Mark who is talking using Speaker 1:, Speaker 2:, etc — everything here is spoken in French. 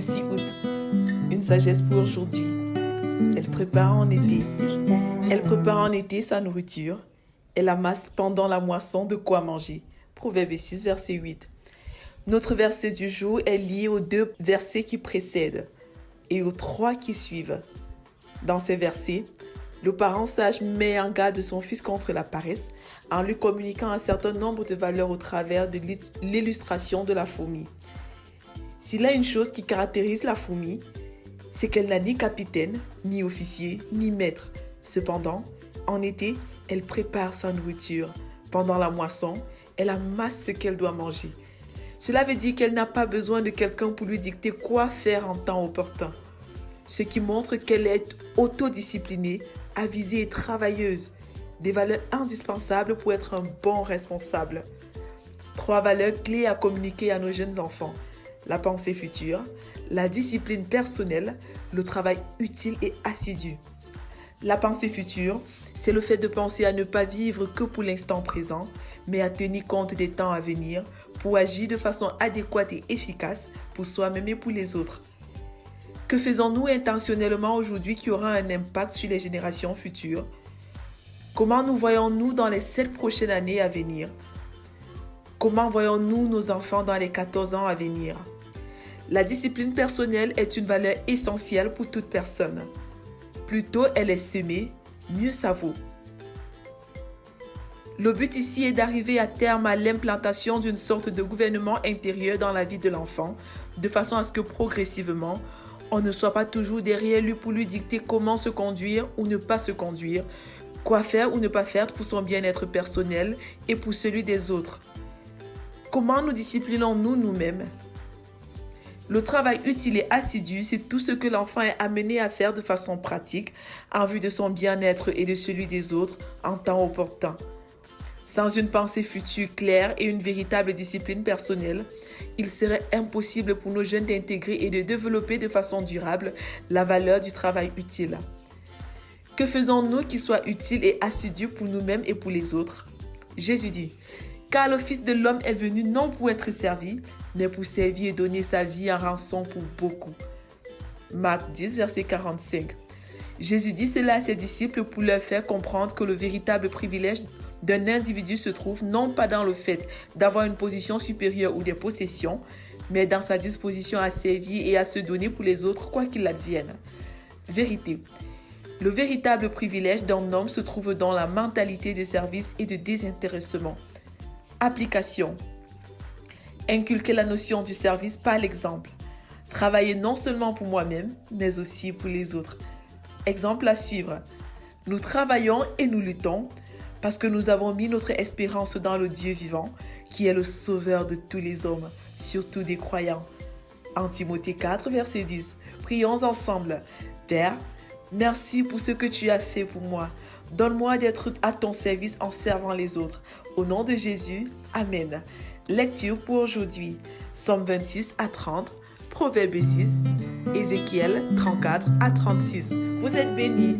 Speaker 1: 6 août. Une sagesse pour aujourd'hui. Elle prépare en été. Elle prépare en été sa nourriture. Elle amasse pendant la moisson de quoi manger. Proverbe 6, verset 8. Notre verset du jour est lié aux 2 versets qui précèdent et aux 3 qui suivent. Dans ces versets, le parent sage met en garde son fils contre la paresse en lui communiquant un certain nombre de valeurs au travers de l'illustration de la fourmi. S'il y a une chose qui caractérise la fourmi, c'est qu'elle n'a ni capitaine, ni officier, ni maître. Cependant, en été, elle prépare sa nourriture. Pendant la moisson, elle amasse ce qu'elle doit manger. Cela veut dire qu'elle n'a pas besoin de quelqu'un pour lui dicter quoi faire en temps opportun. Ce qui montre qu'elle est autodisciplinée, avisée et travailleuse. Des valeurs indispensables pour être un bon responsable. 3 valeurs clés à communiquer à nos jeunes enfants. La pensée future, la discipline personnelle, le travail utile et assidu. La pensée future, c'est le fait de penser à ne pas vivre que pour l'instant présent, mais à tenir compte des temps à venir pour agir de façon adéquate et efficace pour soi-même et pour les autres. Que faisons-nous intentionnellement aujourd'hui qui aura un impact sur les générations futures? Comment nous voyons-nous dans les 7 prochaines années à venir? Comment voyons-nous nos enfants dans les 14 ans à venir? La discipline personnelle est une valeur essentielle pour toute personne. Plus tôt elle est semée, mieux ça vaut. Le but ici est d'arriver à terme à l'implantation d'une sorte de gouvernement intérieur dans la vie de l'enfant, de façon à ce que progressivement, on ne soit pas toujours derrière lui pour lui dicter comment se conduire ou ne pas se conduire, quoi faire ou ne pas faire pour son bien-être personnel et pour celui des autres. Comment nous disciplinons-nous nous-mêmes? Le travail utile et assidu, c'est tout ce que l'enfant est amené à faire de façon pratique en vue de son bien-être et de celui des autres en temps opportun. Sans une pensée future claire et une véritable discipline personnelle, il serait impossible pour nos jeunes d'intégrer et de développer de façon durable la valeur du travail utile. Que faisons-nous qui soit utile et assidu pour nous-mêmes et pour les autres? Jésus dit: « Car le Fils de l'homme est venu non pour être servi, mais pour servir et donner sa vie en rançon pour beaucoup. » Marc 10, verset 45. Jésus dit cela à ses disciples pour leur faire comprendre que le véritable privilège d'un individu se trouve non pas dans le fait d'avoir une position supérieure ou des possessions, mais dans sa disposition à servir et à se donner pour les autres, quoi qu'il advienne. Vérité. Le véritable privilège d'un homme se trouve dans la mentalité de service et de désintéressement. Application. Inculquer la notion du service par l'exemple. Travailler non seulement pour moi-même, mais aussi pour les autres. Exemple à suivre. Nous travaillons et nous luttons parce que nous avons mis notre espérance dans le Dieu vivant, qui est le sauveur de tous les hommes, surtout des croyants. En Timothée 4, verset 10. Prions ensemble. Père, merci pour ce que tu as fait pour moi. Donne-moi d'être à ton service en servant les autres. Au nom de Jésus, Amen. Lecture pour aujourd'hui. Psaume 26 à 30, Proverbe 6, Ézéchiel 34 à 36. Vous êtes bénis.